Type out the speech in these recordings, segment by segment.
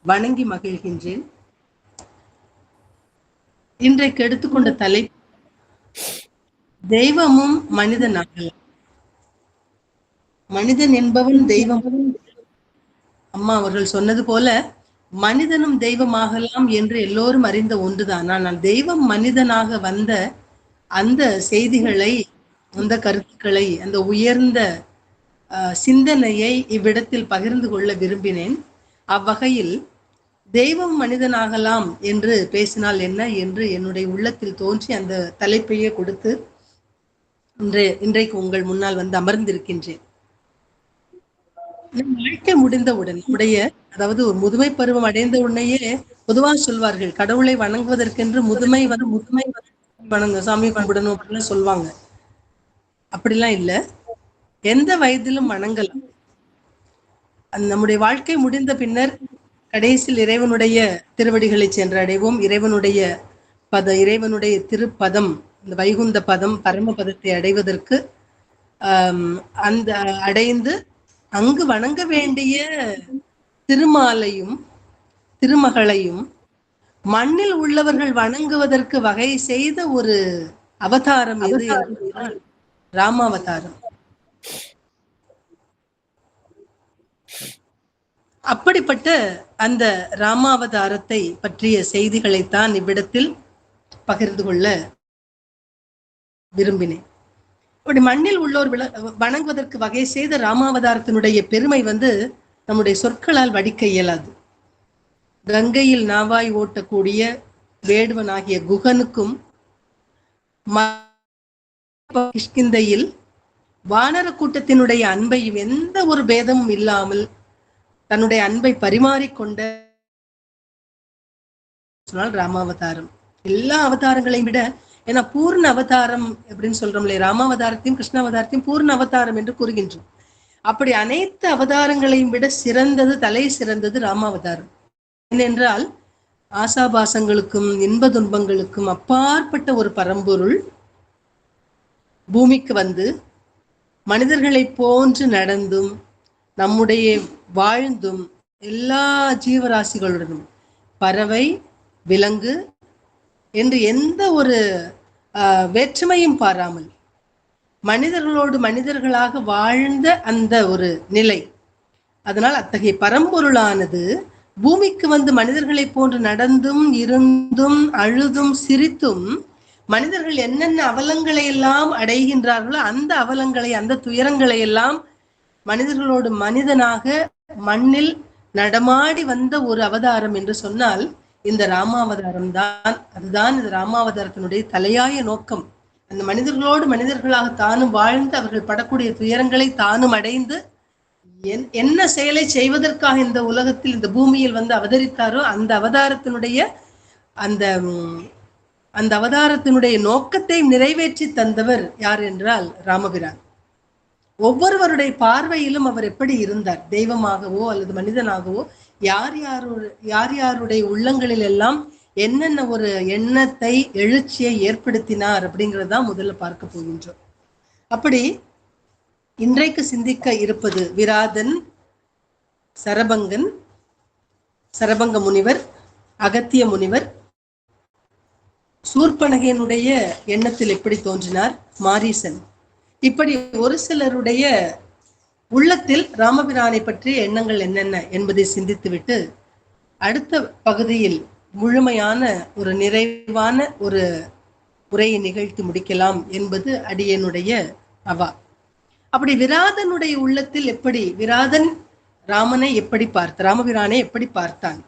வணங்கி மகிழ்கின்றேன். இன்றைக்கு எடுத்துக்கொண்ட தலைப்பு தெய்வமும் மனிதனாகலாம். மனிதன் என்பவன் தெய்வம். அம்மா அவர்கள் சொன்னது போல மனிதனும் தெய்வமாகலாம் என்று எல்லோரும் அறிந்த ஒன்றுதான். ஆனால் தெய்வம் மனிதனாக வந்த அந்த செய்திகளை, அந்த கருத்துக்களை, அந்த உயர்ந்த சிந்தனையை இவ்விடத்தில் பகிர்ந்து கொள்ள விரும்பினேன். அவ்வகையில் தெய்வம் மனிதனாகலாம் என்று பேசினால் என்ன என்று என்னுடைய உள்ளத்தில் தோன்றி அந்த தலைப்பையே கொடுத்து இன்றைக்கு உங்கள் முன்னால் வந்து அமர்ந்திருக்கின்றேன். வாழ்க்கை முடிந்தவுடன் உடைய, அதாவது ஒரு முதுமை பருவம் அடைந்த உடனேயே பொதுவா சொல்வார்கள், கடவுளை வணங்குவதற்கென்று முதுமை வணங்க, சாமி கும்பிடணும் அப்படின்னு சொல்லுவாங்க. அப்படிலாம் இல்ல, எந்த வயதிலும் வணங்கலாம். நம்முடைய வாழ்க்கை முடிந்த பின்னர் கடைசியில் இறைவனுடைய திருவடிகளை சென்றடைவோம். இறைவனுடைய திருப்பதம், இந்த வைகுந்த பதம், பரமபதத்தை அடைவதற்கு அந்த அடைந்து அங்கு வணங்க வேண்டிய திருமாலையும் திருமகளையும் மண்ணில் உள்ளவர்கள் வணங்குவதற்கு வகை செய்த ஒரு அவதாரம் எது? ராமாவதாரம். அப்படிப்பட்ட அந்த ராமாவதாரத்தை பற்றிய செய்திகளைத்தான் இவ்விடத்தில் பகிர்ந்து கொள்ள விரும்பினேன். அப்படி மண்ணில் உள்ளோர் வணங்குவதற்கு வகை செய்த ராமாவதாரத்தினுடைய பெருமை வந்து நம்முடைய சொற்களால் வடிக்க இயலாது. கங்கையில் நாவாய் ஓட்டக்கூடிய வேடுவனாகிய குகனுக்கும் கிஷ்கிந்தையில் வானர கூட்டத்தினுடைய அன்பையும் எந்த ஒரு பேதமும் இல்லாமல் தன்னுடைய அன்பை பரிமாறிக்கொண்ட ராமாவதாரம். எல்லா அவதாரங்களையும் விட, ஏன்னா பூர்ண அவதாரம் அப்படின்னு சொல்றோம் இல்லையா, ராமாவதாரத்தையும் கிருஷ்ணாவதாரத்தையும் பூர்ண அவதாரம் என்று கூறுகின்றோம். அப்படி அனைத்து அவதாரங்களையும் விட சிறந்தது, தலை சிறந்தது ராமாவதாரம். ஏனென்றால் ஆசாபாசங்களுக்கும் இன்ப துன்பங்களுக்கும் அப்பாற்பட்ட ஒரு பரம்பொருள் பூமிக்கு வந்து மனிதர்களை போன்று நடந்தும் நம்முடைய வாழ்ந்தும் எல்லா ஜீவராசிகளுடனும், பறவை விலங்கு என்று எந்த ஒரு வேற்றுமையும் பாராமல் மனிதர்களோடு மனிதர்களாக வாழ்ந்த அந்த ஒரு நிலை. அதனால் அத்தகைய பரம்பொருளானது பூமிக்கு வந்து மனிதர்களை போன்று நடந்தும் இருந்தும் அழுதும் சிரித்தும் மனிதர்கள் என்னென்ன அவலங்களை எல்லாம் அடைகின்றார்களோ அந்த அவலங்களை, அந்த துயரங்களை எல்லாம் மனிதர்களோடு மனிதனாக மண்ணில் நடமாடி வந்த ஒரு அவதாரம் என்று சொன்னால் இந்த ராமாவதாரம் தான். அதுதான் இந்த ராமாவதாரத்தினுடைய தலையாய நோக்கம். அந்த மனிதர்களோடு மனிதர்களாக தானும் வாழ்ந்து அவர்கள் படக்கூடிய துயரங்களை தானும் அடைந்து என்ன செயலை செய்வதற்காக இந்த உலகத்தில், இந்த பூமியில் வந்து அவதரித்தாரோ அந்த அவதாரத்தினுடைய அந்த அவதாரத்தினுடைய நோக்கத்தை நிறைவேற்றி தந்தவர் யார் என்றால் ராமபிரான். ஒவ்வொருவருடைய பார்வையிலும் அவர் எப்படி இருந்தார், தெய்வமாகவோ அல்லது மனிதனாகவோ, யார் யாருடைய உள்ளங்களில் எல்லாம் என்னென்ன ஒரு எண்ணத்தை, எழுச்சியை ஏற்படுத்தினார் அப்படிங்கிறதான் முதல்ல பார்க்க போகின்றோம். அப்படி இன்றைக்கு சிந்திக்க இருப்பது விராதன், சரபங்கன், சரபங்க முனிவர், அகத்திய முனிவர், சூர்பனகையினுடைய எண்ணத்தில் எப்படி தோன்றினார் மாரீசன், இப்படி ஒரு சிலருடைய உள்ளத்தில் ராமபிரானை பற்றிய எண்ணங்கள் என்னென்ன என்பதை சிந்தித்துவிட்டு அடுத்த பகுதியில் முழுமையான ஒரு நிறைவான ஒரு உரையை நிகழ்த்தி முடிக்கலாம் என்பது அடியனுடைய அவா. அப்படி விராதனுடைய உள்ளத்தில் எப்படி, விராதன் ராமனை எப்படி பார்த்தான், ராமபிரானை எப்படி பார்த்தான்?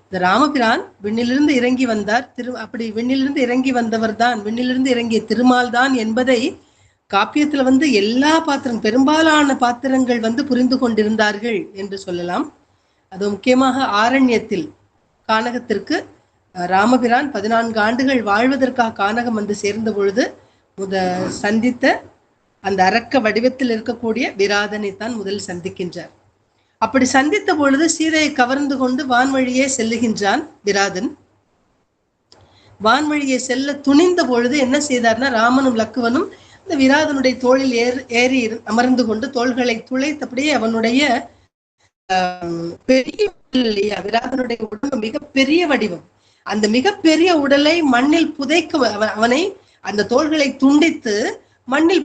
இந்த ராமபிரான் விண்ணிலிருந்து இறங்கி வந்தார். அப்படி விண்ணிலிருந்து இறங்கி வந்தவர் தான், விண்ணிலிருந்து இறங்கிய திருமால் தான் என்பதை காப்பியத்துல வந்து எல்லா பெரும்பாலான பாத்திரங்கள் வந்து புரிந்து கொண்டிருந்தார்கள் என்று சொல்லலாம். அது முக்கியமாக ஆரண்யத்தில் கானகத்திற்கு ராமபிரான் 14 ஆண்டுகள் வாழ்வதற்காக கானகம் வந்து சேர்ந்த பொழுது சந்தித்த அந்த அரக்க வடிவத்தில் இருக்கக்கூடிய விராதனை தான் முதல் சந்திக்கின்றார். அப்படி சந்தித்த பொழுது சீதையை கவர்ந்து கொண்டு வான்வழியே செல்லுகின்றான் விராதன். வான்வழியை செல்ல துணிந்த பொழுது என்ன செய்தார்னா, ராமனும் லக்குவனும் இந்த விராதனுடைய தோளில் ஏறி அமர்ந்து கொண்டு தோள்களை துளைத்தபடியே அவனுடைய பெரிய இல்லையா? விராதனுடைய உடம்பு மிகப்பெரிய வடிவம். அந்த மிகப்பெரிய உடலை மண்ணில் புதைக்க அவனை அந்த தோள்களை துண்டித்து மண்ணில்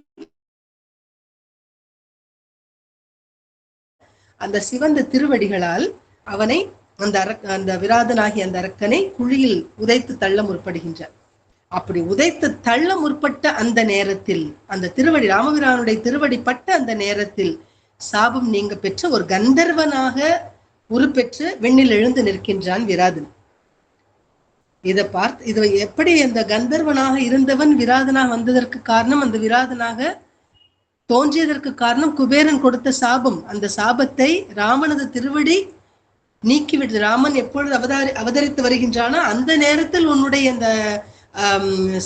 அந்த சிவந்த திருவடிகளால் அவனை அந்த விராதனாகிய அந்த அரக்கனை குழியில் உதைத்து தள்ள முற்படுகின்றார். அப்படி உதைத்து தள்ள முற்பட்ட அந்த நேரத்தில், அந்த திருவடி ராமபிரானுடைய திருவடி பட்ட அந்த நேரத்தில் சாபம் நீங்க பெற்ற ஒரு கந்தர்வனாக உருப்பெற்று விண்ணில் எழுந்து நிற்கின்றான் விராதன். இதை எப்படி அந்த கந்தர்வனாக இருந்தவன் விராதனாக வந்ததற்கு காரணம், அந்த விராதனாக தோன்றியதற்கு காரணம் குபேரன் கொடுத்த சாபம். அந்த சாபத்தை ராமனது திருவடி நீக்கிவிடுது. ராமன் எப்பொழுது அவதரித்து வருகின்றானோ அந்த நேரத்தில் உன்னுடைய அந்த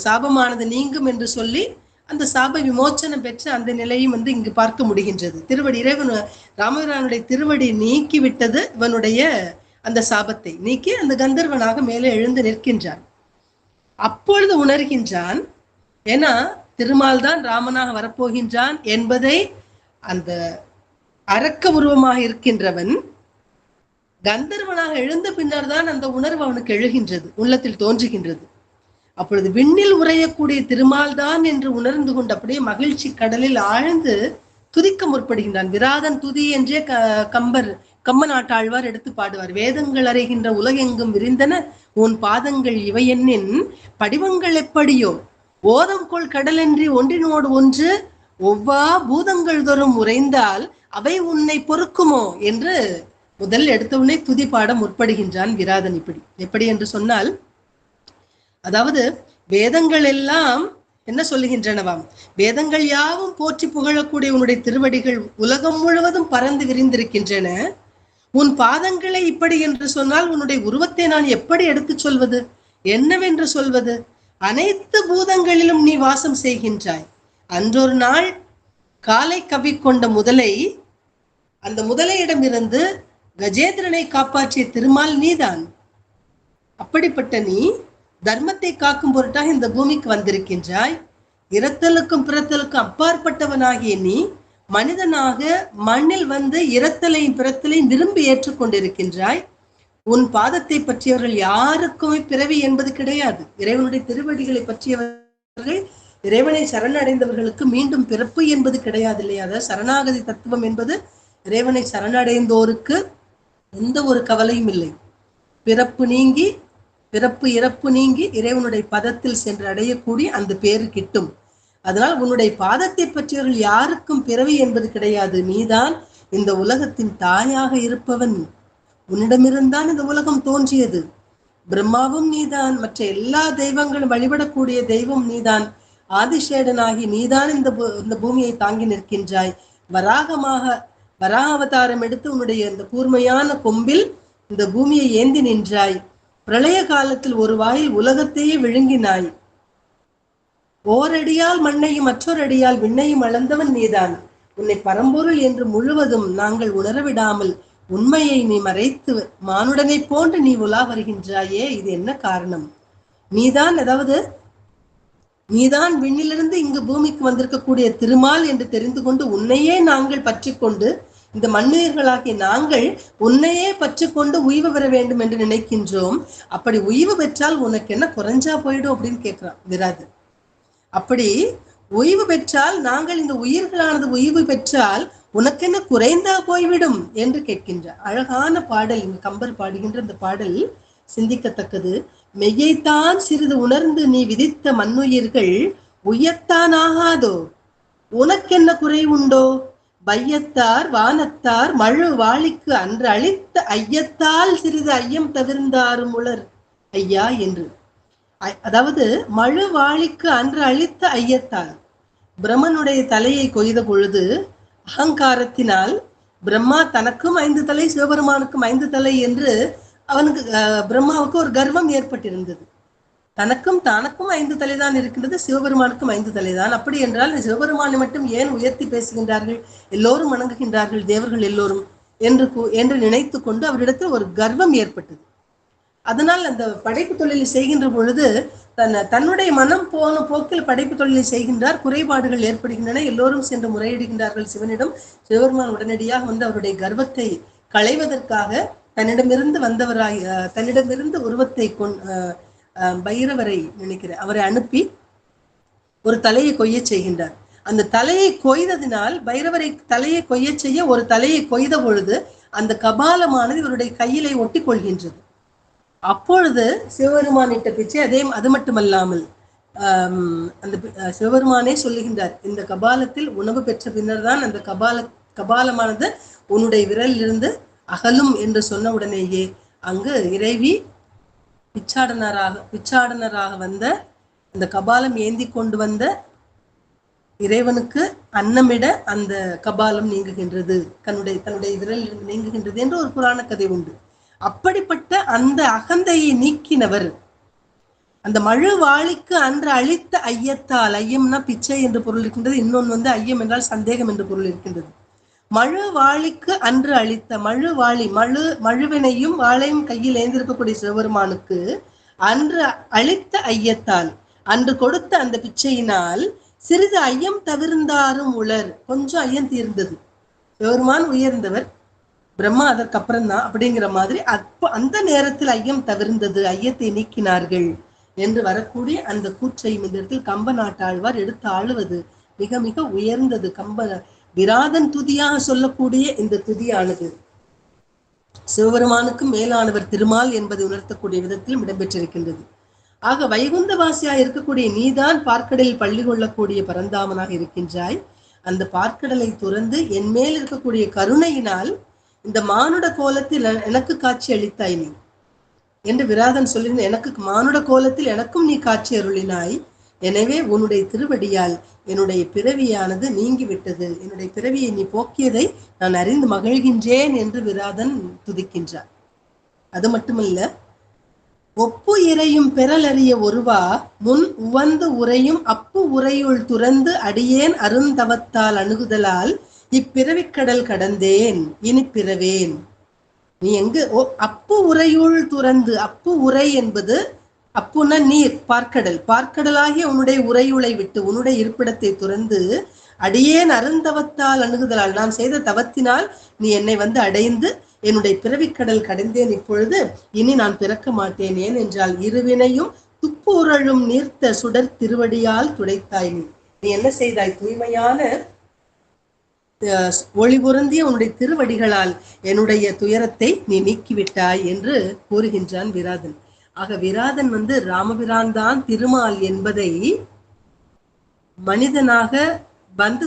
சாபமானது நீங்கும் என்று சொல்லி அந்த சாப விமோச்சனம் பெற்ற அந்த நிலையும் இங்கு பார்க்க முடிகின்றது. திருவடி இறைவன் ராமபிரானுடைய திருவடி நீக்கி விட்டது இவனுடைய அந்த சாபத்தை நீக்கி அந்த கந்தர்வனாக மேலே எழுந்து நிற்கின்றான். அப்பொழுது உணர்கின்றான், ஏன்னா திருமால் தான் ராமனாக வரப்போகின்றான் என்பதை அந்த அரக்க உருவமாக இருக்கின்றவன் கந்தர்வனாக எழுந்த பின்னர் தான் அந்த உணர்வு அவனுக்கு எழுகின்றது, உள்ளத்தில் தோன்றுகின்றது. அப்பொழுது விண்ணில் உரையக்கூடிய திருமால் தான் என்று உணர்ந்து கொண்டு அப்படியே மகிழ்ச்சி கடலில் ஆழ்ந்து துதிக்க முற்படுகின்றான். விராதன் துதி என்றே கம்ப நாட்டாழ்வார் எடுத்து பாடுவார். வேதங்கள் அறைகின்ற உலகெங்கும் விரிந்தன உன் பாதங்கள் இவையென்னின் படிவங்கள் எப்படியோ ஓதம் கொள் கடலன்றி ஒன்றினோடு ஒன்று ஒவ்வா பூதங்கள் தோறும் உறைந்தால் அவை உன்னை பொறுக்குமோ என்று முதல் எடுத்தவுடனே துதி பாட முற்படுகின்றான் விராதன். எப்படி என்று சொன்னால், அதாவது வேதங்கள் எல்லாம் என்ன சொல்லுகின்றனவாம், வேதங்கள் யாவும் போற்றி புகழக்கூடிய உன்னுடைய திருவடிகள் உலகம் முழுவதும் பறந்து விரிந்திருக்கின்றன. உன் பாதங்களை இப்படி என்று சொன்னால் உன்னுடைய உருவத்தை நான் எப்படி எடுத்து சொல்வது, என்னவென்று சொல்வது? அனைத்து பூதங்களிலும் நீ வாசம் செய்கின்றாய். அன்றொரு நாள் காலை கவி கொண்ட முதலை, அந்த முதலையிடமிருந்து கஜேந்திரனை காப்பாற்றிய திருமால் நீதான். அப்படிப்பட்ட நீ தர்மத்தை காக்கும் பொருட்டாக இந்த பூமிக்கு வந்திருக்கின்றாய். இரத்தலுக்கும் பிறத்தலுக்கும் அப்பாற்பட்டவனாகிய நீ மனிதனாக மண்ணில் வந்து இரத்தலையும் பிறத்தலையும் விரும்பி ஏற்றுக்கொண்டிருக்கின்றாய். உன் பாதத்தை பற்றியவர்கள் யாருக்குமே பிறவி என்பது கிடையாது. இறைவனுடைய திருவடிகளை பற்றியவர்கள், இறைவனை சரணடைந்தவர்களுக்கு மீண்டும் பிறப்பு என்பது கிடையாது இல்லையா? அதாவது சரணாகதி தத்துவம் என்பது இறைவனை சரணடைந்தோருக்கு எந்த ஒரு கவலையும் இல்லை. பிறப்பு இறப்பு நீங்கி இறைவனுடைய பதத்தில் சென்று அடையக்கூடிய அந்த பேரு கிட்டும். அதனால் உன்னுடைய பாதத்தை பற்றியவர்கள் யாருக்கும் பிறவி என்பது கிடையாது. நீதான் இந்த உலகத்தின் தாயாக இருப்பவன். உன்னிடமிருந்தான் இந்த உலகம் தோன்றியது. பிரம்மாவும் நீதான், மற்ற எல்லா தெய்வங்களும் வழிபடக்கூடிய தெய்வம் நீதான். ஆதிசேடனாகி நீதான் இந்த பூமியை தாங்கி நிற்கின்றாய். வராக அவதாரம் எடுத்து உன்னுடைய இந்த கூர்மையான கொம்பில் இந்த பூமியை ஏந்தி நின்றாய். பிரளய காலத்தில் ஒரு வாயில் உலகத்தையே விழுங்கினாய். ஓரடியால் மண்ணையும் மற்றொரு அடியால் விண்ணையும் அளந்தவன் நீதான். உன்னை பரம்பொருள் என்று முழுவதும் நாங்கள் உணரவிடாமல் உண்மையை நீ மறைத்து மானுடனை போன்று நீ உலா வருகின்றாயே, இது என்ன காரணம்? நீதான் விண்ணிலிருந்து இங்கு பூமிக்கு வந்திருக்கக்கூடிய திருமால் என்று தெரிந்து கொண்டு உன்னையே நாங்கள் பற்றி கொண்டு, இந்த மண்ணுயிர்களாகிய நாங்கள் உன்னையே பற்றி கொண்டு உய்வு பெற வேண்டும் என்று நினைக்கின்றோம். அப்படி உய்வு பெற்றால் உனக்கு என்ன குறைஞ்சா போயிடும் அப்படின்னு கேட்கிறான் விராது. அப்படி உய்வு பெற்றால், நாங்கள் இந்த உயிர்களானது உய்வு பெற்றால் உனக்கு என்ன குறைந்தா போய்விடும் என்று கேட்கின்றார். அழகான பாடல் இங்கு கம்பர் பாடுகின்ற இந்த பாடல் சிந்திக்கத்தக்கது. மெய்யைத்தான் சிறிது உணர்ந்து நீ விதித்த மண்ணுயிர்கள் உயத்தான் ஆகாதோ, உனக்கென்ன குறை உண்டோ? வையத்தார் வானத்தார் மழு வாளிக்கு அன்று அளித்த ஐயத்தால் சிறிது ஐயம் தவிர்ந்தாரும் உளர் ஐயா என்று. அதாவது மழு வாளிக்கு அன்று அளித்த ஐயத்தால், பிரம்மனுடைய தலையை கொய்த பொழுது அகங்காரத்தினால் பிரம்மா தனக்கும் 5 தலை சிவபெருமானுக்கும் 5 தலை என்று அவனுக்கு பிரம்மாவுக்கு ஒரு கர்வம் ஏற்பட்டிருந்தது. தனக்கும் 5 தலைதான் இருக்கின்றது, சிவபெருமானுக்கும் 5 தலைதான். அப்படி என்றால் சிவபெருமானை மட்டும் ஏன் உயர்த்தி பேசுகின்றார்கள், எல்லோரும் வணங்குகின்றார்கள் தேவர்கள் எல்லோரும் என்று நினைத்து கொண்டு அவரிடத்தில் ஒரு கர்வம் ஏற்பட்டது. அதனால் அந்த படைப்பு தொழிலை செய்கின்ற பொழுது தன்னுடைய மனம் போன போக்கில் படைப்பு தொழிலை செய்கின்றார். குறைபாடுகள் ஏற்படுகின்றன. எல்லோரும் சென்று முறையிடுகின்றார்கள் சிவனிடம். சிவபெருமான் உடனடியாக அவருடைய கர்வத்தை களைவதற்காக தன்னிடமிருந்து வந்தவராய் தன்னிடமிருந்து உருவத்தை பைரவரை நினைக்கிறேன் அவரை அனுப்பி ஒரு தலையை கொய்ய செய்கின்றார். அந்த தலையை கொய்ததினால் பைரவரை தலையை கொய்ய செய்ய ஒரு தலையை கொய்த பொழுது அந்த கபாலமானது இவருடைய கையிலே ஒட்டி கொள்கின்றது. அப்பொழுது சிவபெருமானிட்ட பிச்சை அது மட்டுமல்லாமல் அந்த சிவபெருமானே சொல்லுகின்றார், இந்த கபாலத்தில் உணவு பெற்ற பின்னர் தான் அந்த கபாலமானது உன்னுடைய விரலிலிருந்து அகலும் என்று சொன்ன உடனேயே அங்கு இறைவி பிச்சாடனராக வந்த அந்த கபாலம் ஏந்தி கொண்டு வந்த இறைவனுக்கு அன்னமிட அந்த கபாலம் நீங்குகின்றது, தன்னுடைய விரல் நீங்குகின்றது என்று ஒரு புராண கதை உண்டு. அப்படிப்பட்ட அந்த அகந்தையை நீக்கினவர் அந்த மழுவாளிக்கு அன்று அழித்த ஐயத்தால், ஐயம்னா பிச்சை என்று பொருள் இருக்கின்றது, இன்னொன்று ஐயம் என்றால் சந்தேகம் என்று பொருள் இருக்கின்றது. மழுவாளிக்கு அன்று அளித்த மழுவாளி மழுவினையும் வாளையும் கையில் ஏந்திருக்கக்கூடிய சிவபெருமானுக்கு அன்று அளித்த ஐயத்தால், அன்று கொடுத்த அந்த பிச்சையினால் சிறிது ஐயம் தவிர்ந்தாரும் உலர், கொஞ்சம் ஐயம் தீர்ந்தது. சிவபெருமான் உயர்ந்தவர், பிரம்மா அதற்கு அப்புறம் தான் அப்படிங்கிற மாதிரி அந்த நேரத்தில் ஐயம் தவிர்ந்தது, ஐயத்தை நீக்கினார்கள் என்று வரக்கூடிய அந்த கூற்றையும் இந்த இடத்தில் கம்ப நாட்டாழ்வார் எடுத்து ஆளுவது மிக மிக உயர்ந்தது. விராதன் துதியாக சொல்லக்கூடிய இந்த துதியானது சிவபெருமானுக்கும் மேலானவர் திருமால் என்பதை உணர்த்தக்கூடிய விதத்திலும் இடம்பெற்றிருக்கின்றது. ஆக வைகுந்தவாசியாக இருக்கக்கூடிய நீதான் பார்க்கடலில் பள்ளி கொள்ளக்கூடிய பரந்தாமனாக இருக்கின்றாய். அந்த பார்க்கடலை துறந்து என் மேல் இருக்கக்கூடிய கருணையினால் இந்த மானுட கோலத்தில் எனக்கு காட்சி அளித்தாய் நீ என்று விராதன் சொல்லியிருந்த, எனக்கு மானுட கோலத்தில் எனக்கும் நீ காட்சி அருளினாய். எனவே உன்னுடைய திருவடியால் என்னுடைய பிறவியானது நீங்கிவிட்டது, என்னுடைய பிறவியை நீ போக்கியதை நான் அறிந்து மகிழ்கின்றேன் என்று விராதன் துதிக்கின்றார். அது மட்டுமல்ல, ஒப்பு இறையும் பெறலறிய ஒருவா முன் உவந்து உரையும் அப்பு உரையுள் துறந்து அடியேன் அருந்தவத்தால் அணுகுதலால் இப்பிறவிக்கடல் கடந்தேன் இனி பிறவேன். நீ எங்கு அப்பு உரையுள் துறந்து, அப்பு உரை என்பது அப்புன நீர், பார்க்கடலாகிய உன்னுடைய உரையுளை விட்டு உன்னுடைய இருப்பிடத்தை துறந்து அடியேன் அருந்தவத்தால் அணுகுதலால், நான் செய்த தவத்தினால் நீ என்னை அடைந்து என்னுடைய பிறவிக்கடல் கடந்தேன், இப்பொழுது இனி நான் பிறக்க மாட்டேன். ஏன் என்றால் இருவினையும் துப்பு உரழும் நீர்த்த சுடர் திருவடியால் துடைத்தாய். நீ என்ன செய்தாய்? தூய்மையான ஒளி பொருந்திய உன்னுடைய திருவடிகளால் என்னுடைய துயரத்தை நீ நீக்கிவிட்டாய் என்று கூறுகின்றான் விராதன். ஆக விராதன் ராமபிரான் தான் திருமால் என்பதை மனிதனாக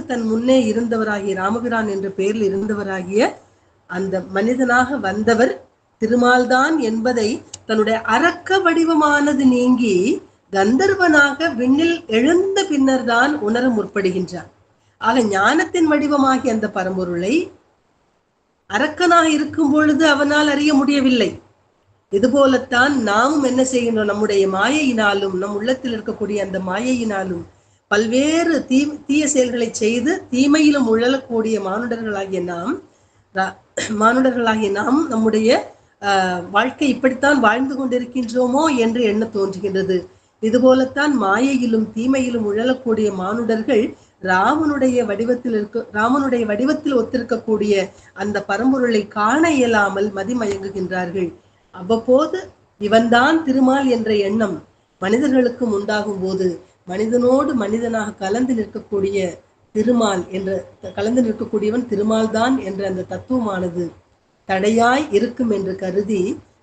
தன் முன்னே இருந்தவராகிய ராமபிரான் என்ற பெயரில் இருந்தவராகிய அந்த மனிதனாக வந்தவர் திருமால் தான் என்பதை தன்னுடைய அரக்க வடிவமானது நீங்கி கந்தர்வனாக விண்ணில் எழுந்த பின்னர் தான் உணர முற்படுகின்றான். ஆக ஞானத்தின் வடிவமாகிய அந்த பரம்பொருளை அரக்கனாக இருக்கும் பொழுது அவனால் அறிய முடியவில்லை. இதுபோலத்தான் நாமும் என்ன செய்கின்றோம்? நம்முடைய மாயையினாலும் நம் உள்ளத்தில் இருக்கக்கூடிய அந்த மாயையினாலும் பல்வேறு தீய செயல்களை செய்து தீமையிலும் உழலக்கூடிய மானுடர்களாகிய நாம் நம்முடைய வாழ்க்கை இப்படித்தான் வாழ்ந்து கொண்டிருக்கின்றோமோ என்று எண்ண தோன்றுகின்றது. இதுபோலத்தான் மாயையிலும் தீமையிலும் உழலக்கூடிய மானுடர்கள் ராமனுடைய வடிவத்தில் ஒத்திருக்கக்கூடிய அந்த பரம்பொருளை காண இயலாமல் மதிமயங்குகின்றார்கள். அவ்வப்போது இவன்தான் திருமால் என்ற எண்ணம் மனிதர்களுக்கும் உண்டாகும் போது மனிதனோடு மனிதனாக கலந்து நிற்கக்கூடியவன் திருமால் தான் என்ற அந்த தத்துவமானது தடையாய் இருக்கும் என்று கருதி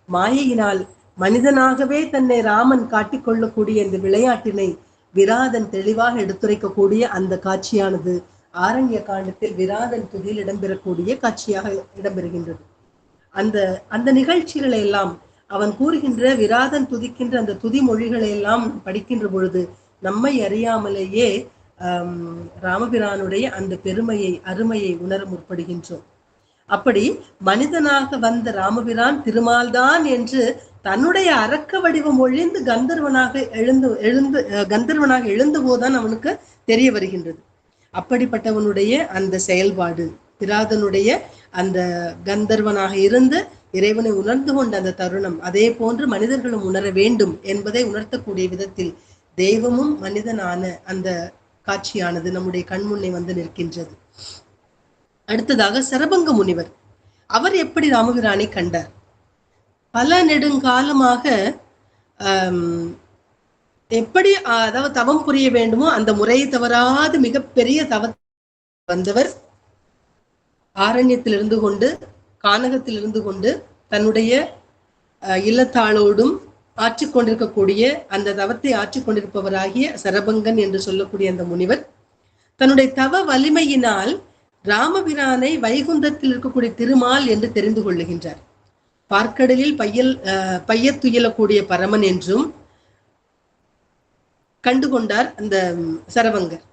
மாயையினால் மனிதனாகவே தன்னை ராமன் காட்டிக்கொள்ளக்கூடிய இந்த விளையாட்டினை விராதன் தெளிவாக எடுத்துரைக்கக்கூடிய அந்த காட்சியானது ஆரண்ய காண்டத்தில் விராதன் துதியில் இடம்பெறக்கூடிய காட்சியாக இடம்பெறுகின்றது. அந்த நிகழ்ச்சிகளை எல்லாம் அவன் கூறுகின்ற விராதன் துதிக்கின்ற அந்த துதி மொழிகளை எல்லாம் படிக்கின்ற பொழுது நம்மை அறியாமலேயே ராமபிரானுடைய அந்த அருமையை உணர முற்படுகின்றோம். அப்படி மனிதனாக வந்த ராமபிரான் திருமால்தான் என்று தன்னுடைய அரக்க வடிவம் ஒழிந்து கந்தர்வனாக எழுந்த போதுதான் அவனுக்கு தெரிய வருகின்றது. அப்படிப்பட்டவனுடைய அந்த செயல்பாடு விராதனுடைய அந்த கந்தர்வனாக இருந்து இறைவனை உணர்ந்து கொண்ட அந்த தருணம் அதே போன்று மனிதர்களும் உணர வேண்டும் என்பதை உணர்த்தக்கூடிய விதத்தில் தெய்வமும் மனிதனான அந்த காட்சியானது நம்முடைய கண்முன்னே நிற்கின்றது. அடுத்ததாக சரபங்க முனிவர், அவர் எப்படி ராமபிரானை கண்டார்? பல நெடுங்காலமாக எப்படி அதாவது தவம் புரிய வேண்டுமோ அந்த முறையை தவறாது மிகப்பெரிய தவ வந்தவர் ஆரண்யத்தில் இருந்து கொண்டு, கானகத்தில் இருந்து கொண்டு தன்னுடைய இல்லத்தாளோடும் ஆற்றிக்கொண்டிருக்கக்கூடிய அந்த தவத்தை ஆற்றிக்கொண்டிருப்பவராகிய சரபங்கன் என்று சொல்லக்கூடிய அந்த முனிவர் தன்னுடைய தவ வலிமையினால் ராமபிரானை வைகுந்தத்தில் இருக்கக்கூடிய திருமால் என்று தெரிந்து கொள்ளுகின்றார். பார்க்கடலில் பையத்துயிலக்கூடிய பரமன் என்றும் கண்டுகொண்டார் அந்த சரபங்கர்.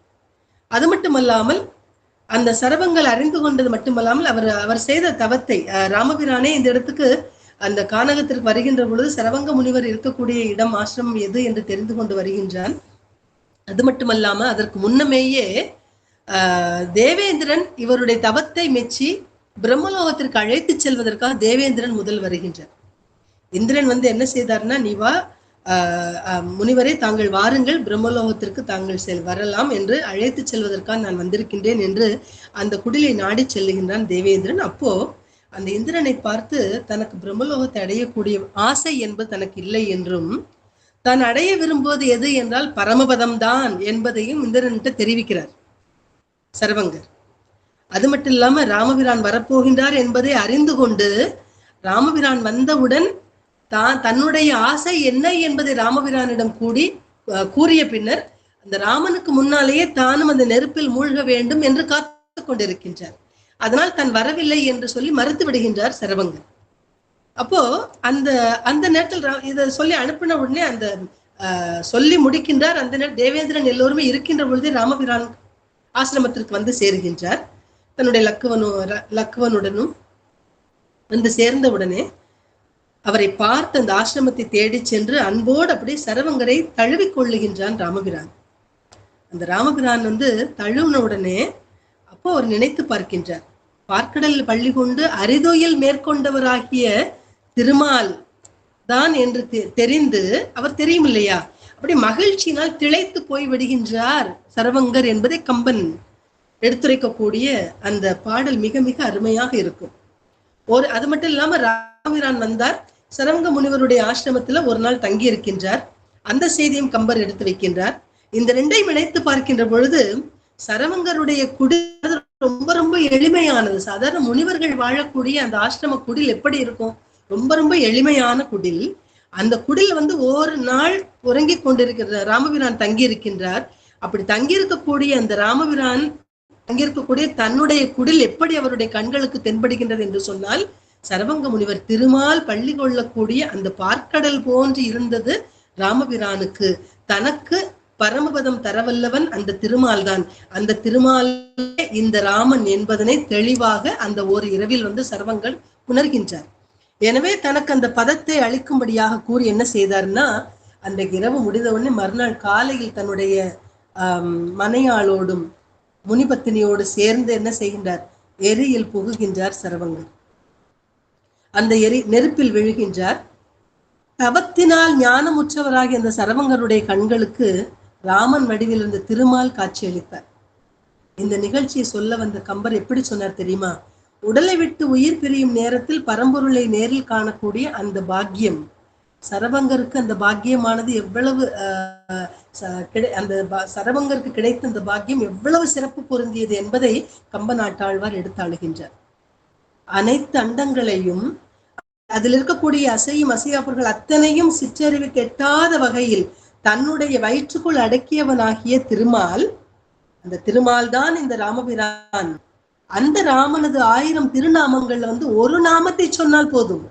அது மட்டுமல்லாமல் அந்த சரபங்கள் அறிந்து கொண்டது மட்டுமல்லாமல் அவர் செய்த தவத்தை ராமபிரானே இந்த இடத்துக்கு அந்த கானகத்திற்கு வருகின்ற பொழுது சரபங்க முனிவர் இருக்கக்கூடிய இடம் ஆசிரமம் எது என்று தெரிந்து கொண்டு வருகின்றான். அது மட்டுமல்லாம அதற்கு முன்னமேயே தேவேந்திரன் இவருடைய தவத்தை மெச்சி பிரம்மலோகத்திற்கு அழைத்து செல்வதற்காக தேவேந்திரன் முதல் வருகின்றார். இந்திரன் என்ன செய்தார்னா, நீவா முனிவரை தாங்கள் வாருங்கள், பிரம்மலோகத்திற்கு தாங்கள் வரலாம் என்று அழைத்து செல்வதற்காக நான் வந்திருக்கின்றேன் என்று அந்த குடிலை நாடி செல்லுகின்றான் தேவேந்திரன். அப்போ அந்த இந்திரனை பார்த்து தனக்கு பிரம்மலோகத்தை அடையக்கூடிய ஆசை என்பது தனக்கு இல்லை என்றும் தான் அடைய விரும்புவது எது என்றால் பரமபதம் தான் என்பதையும் இந்திரன்கிட்ட தெரிவிக்கிறார் சரபங்கர். அது மட்டும் இல்லாம ராமபிரான் வரப்போகின்றார் என்பதை அறிந்து கொண்டு ராமபிரான் வந்தவுடன் தன்னுடைய ஆசை என்ன என்பதை ராமபிரானிடம் கூறிய பின்னர் அந்த ராமனுக்கு முன்னாலேயே தானும் அந்த நெருப்பில் மூழ்க வேண்டும் என்று காத்து கொண்டிருக்கின்றார். அதனால் தான் வரவில்லை என்று சொல்லி மறுத்து விடுகின்றார் சரபங்கர். அப்போ அந்த நேரத்தில் இதை சொல்லி அனுப்பின உடனே அந்த சொல்லி முடிக்கின்றார். அந்த நேரம் தேவேந்திரன் எல்லோருமே இருக்கின்ற பொழுதே ராமபிரான் ஆசிரமத்திற்கு வந்து சேருகின்றார். தன்னுடைய லக்குவனுடனும் வந்து சேர்ந்த உடனே அவரை பார்த்து அந்த ஆசிரமத்தை தேடி சென்று அன்போடு அப்படி சரவங்கரை தழுவிக் கொள்ளுகின்றான் ராமபிரான். அந்த ராமபிரான் தழுவின உடனே அப்போ அவர் நினைத்து பார்க்கின்றார், பார்க்கடலில் பள்ளி கொண்டு அரிதொயில் மேற்கொண்டவராகிய திருமால் தான் என்று தெரிந்து அவர் தெரியும் இல்லையா, அப்படி மகிழ்ச்சியினால் திளைத்து போய் விடுகின்றார் சரவங்கர் என்பதை கம்பன் எடுத்துரைக்கக்கூடிய அந்த பாடல் மிக மிக அருமையாக இருக்கும். அது மட்டும் இல்லாம ராமபிரான் வந்தார், சரவங்க முனிவருடைய ஆசிரமத்துல ஒரு நாள் தங்கி இருக்கின்றார். அந்த செய்தியும் கம்பர் எடுத்து வைக்கின்றார். இந்த ரெண்டையும் இணைத்து பார்க்கின்ற பொழுது சரவங்கருடைய குடில் ரொம்ப ரொம்ப எளிமையானது. சாதாரண முனிவர்கள் வாழக்கூடிய அந்த ஆசிரம குடில் எப்படி இருக்கும், ரொம்ப ரொம்ப எளிமையான குடில். அந்த குடில் ஒரு நாள் உறங்கி கொண்டிருக்கிற ராமபிரான் தங்கி இருக்கின்றார். அப்படி தங்கி இருக்கக்கூடிய அந்த ராமபிரான் தங்கியிருக்கக்கூடிய தன்னுடைய குடில் எப்படி அவருடைய கண்களுக்கு தென்படுகின்றது என்று சொன்னால், சரவங்க முனிவர் திருமால் பள்ளி கொள்ளக்கூடிய அந்த பார்க்கடல் போன்று இருந்தது ராமபிரானுக்கு. தனக்கு பரமபதம் தரவல்லவன் அந்த திருமால் தான். அந்த திருமால் இந்த ராமன் என்பதனை தெளிவாக அந்த ஒரு இரவில் சரவங்கன் உணர்கின்றார். எனவே தனக்கு அந்த பதத்தை அளிக்கும்படியாக கூறி என்ன செய்தார்னா, அன்றைக்கு இரவு முடிந்தவுடனே மறுநாள் காலையில் தன்னுடைய மனையாளோடும் முனிபத்தினியோடு சேர்ந்து என்ன செய்கின்றார், எரியில் புகுகின்றார் சரவங்கர். அந்த நெருப்பில் விழுகின்றார். தவத்தினால் ஞானமுற்றவராகிய அந்த சரவங்கருடைய கண்களுக்கு ராமன் வடிவில் இருந்த திருமால் காட்சியளித்தார். இந்த நிகழ்ச்சியை சொல்ல வந்த கம்பர் எப்படி சொன்னார் தெரியுமா, உடலை விட்டு உயிர் பிரியும் நேரத்தில் பரம்பொருளை நேரில் காணக்கூடிய அந்த பாக்கியம், சரவங்கருக்கு அந்த பாக்கியமானது எவ்வளவு அந்த சரவங்கருக்கு கிடைத்த அந்த பாக்கியம் எவ்வளவு சிறப்பு பொருந்தியது என்பதை கம்ப நாட்டாழ்வார் எடுத்தாளுகின்றார். அனைத்து அண்டங்களையும் அதில் இருக்கக்கூடிய அசையும் அசையாப்பொருள் அத்தனையும் சிற்றறிவு கெட்டாத வகையில் தன்னுடைய வயிற்றுக்குள் அடக்கியவனாகிய திருமால், அந்த திருமால் தான் இந்த ராமபிரான். அந்த ராமனது 1000 திருநாமங்கள்ல ஒரு நாமத்தை சொன்னால் போதும்.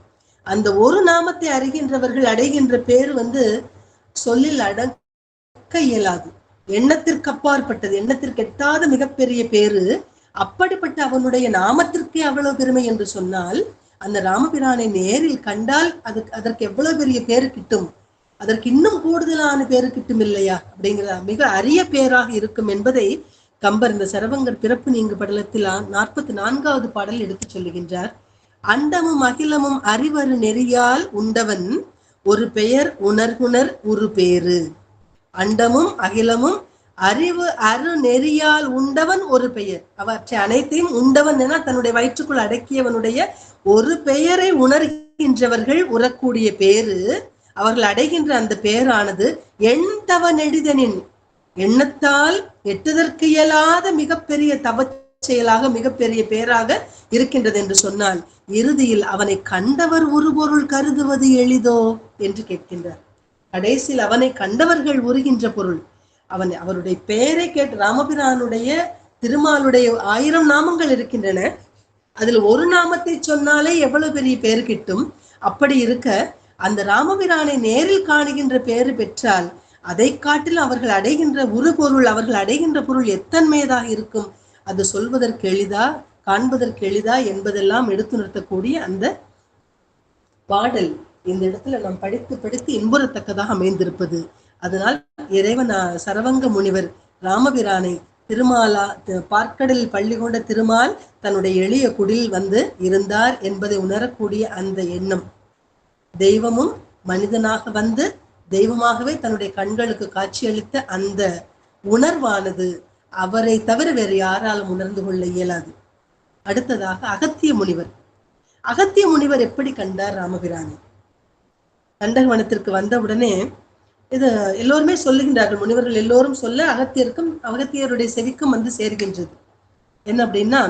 அந்த ஒரு நாமத்தை அறிகின்றவர்கள் அடைகின்ற பேர் சொல்லில் அடக்க இயலாது, எண்ணத்திற்கு அப்பாற்பட்டது, எண்ணத்திற்கு எட்டாத மிகப்பெரிய பேரு. அப்படிப்பட்ட அவனுடைய நாமத்திற்கே அவ்வளவு பெருமை என்று சொன்னால், அந்த ராமபிரானை நேரில் கண்டால் அதற்கு எவ்வளவு பெரிய பேரு கிட்டும், அதற்கு இன்னும் கூடுதலான பேரு கிட்டும் இல்லையா அப்படிங்கிற மிக அரிய பேராக இருக்கும் என்பதை கம்பர் இந்த சரவங்கர் பிறப்பு நீங்கு படலத்தில் 44வது பாடல் எடுத்து சொல்லுகின்றார். அண்டமும் அகிலமும் அறிவரு நெறியால் உண்டவன் ஒரு பெயர் உணர்குணர் ஒரு பேரு. அண்டமும் அகிலமும் அறிவு அரு நெறியால் உண்டவன் ஒரு பெயர். அவற்றை அனைத்தையும் உண்டவன் என தன்னுடைய வயிற்றுக்குள் அடக்கியவனுடைய ஒரு பெயரை உணர்கின்றவர்கள் உறக்கூடிய பேரு, அவர்கள் அடைகின்ற அந்த பெயரானது எண்தவ நெடிதனின், எண்ணத்தால் எட்டுதற்கு இயலாத மிகப்பெரிய தவ செயலாக மிகப்பெரிய பேராக இருக்கின்றது என்று சொன்னால், இறுதியில் அவனை கண்டவர் உருபொருள் கருதுவது எளிதோ என்று கேட்கின்றார். கடைசியில் அவனை கண்டவர்கள் உருகின்ற பொருள், அவருடைய பெயரை கேட்டு, ராமபிரானுடைய திருமாலுடைய 1000 நாமங்கள் இருக்கின்றன. அதில் ஒரு நாமத்தை சொன்னாலே எவ்வளவு பெரிய பேர் கிட்டும். அப்படி இருக்க அந்த ராமபிரானை நேரில் காணுகின்ற பேரு பெற்றால் அதை காட்டில் அவர்கள் அடைகின்ற உருபொருள், அவர்கள் அடைகின்ற பொருள் எத்தன்மையதாக இருக்கும். அது சொல்வதற்கு எளிதா, காண்பதற்கு எளிதா என்பதெல்லாம் எடுத்து நிறுத்தக்கூடிய அந்த பாடல் இந்த இடத்துல நாம் படித்து படித்து இன்புறத்தக்கதாக அமைந்திருப்பது. அதனால் இறைவன் சரவங்க முனிவர் ராமபிரானை திருமாலா பார்க்கடலில் பள்ளி கொண்ட திருமால் தன்னுடைய எளிய குடில் வந்து இருந்தார் என்பதை உணரக்கூடிய அந்த எண்ணம், தெய்வமும் மனிதனாக வந்து தெய்வமாகவே தன்னுடைய கண்களுக்கு காட்சியளித்த அந்த உணர்வானது அவரை தவிர வேறு யாராலும் உணர்ந்து கொள்ள இயலாது. அடுத்ததாக அகத்திய முனிவர். அகத்திய முனிவர் எப்படி கண்டார் ராமபிரானை? தண்டகவனத்திற்கு வந்தவுடனே இது எல்லோருமே சொல்லுகின்றார்கள், முனிவர்கள் எல்லோரும் சொல்ல அகத்தியருடைய செவிக்கும் வந்து சேர்கின்றது. என்ன அப்படின்னா,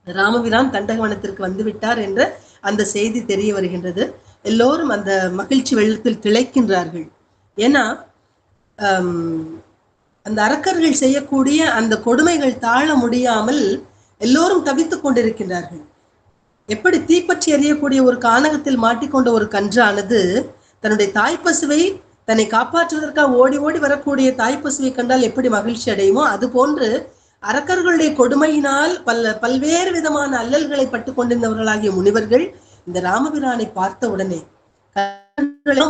ராமபிரான் தண்டகவனத்திற்கு வந்து விட்டார் என்ற அந்த செய்தி தெரிய வருகின்றது. எல்லோரும் அந்த மகிழ்ச்சி வெள்ளத்தில் திளைக்கின்றார்கள். ஏன்னா அந்த அரக்கர்கள் செய்யக்கூடிய அந்த கொடுமைகள் தாழ முடியாமல் எல்லோரும் தவித்துக் கொண்டிருக்கின்றார்கள். எப்படி தீப்பற்றி எறியக்கூடிய ஒரு கானகத்தில் மாட்டிக்கொண்ட ஒரு கன்றானது தன்னுடைய தாய்ப்பசுவை தன்னை காப்பாற்றுவதற்காக ஓடி ஓடி வரக்கூடிய தாய்ப்பசுவை கண்டால் எப்படி மகிழ்ச்சி அடையுமோ, அது போன்று அரக்கர்களுடைய கொடுமையினால் பல்வேறு விதமான அல்லல்களை பட்டுக் கொண்டிருந்தவர்களாகிய முனிவர்கள் இந்த ராமபிரானை பார்த்த உடனே,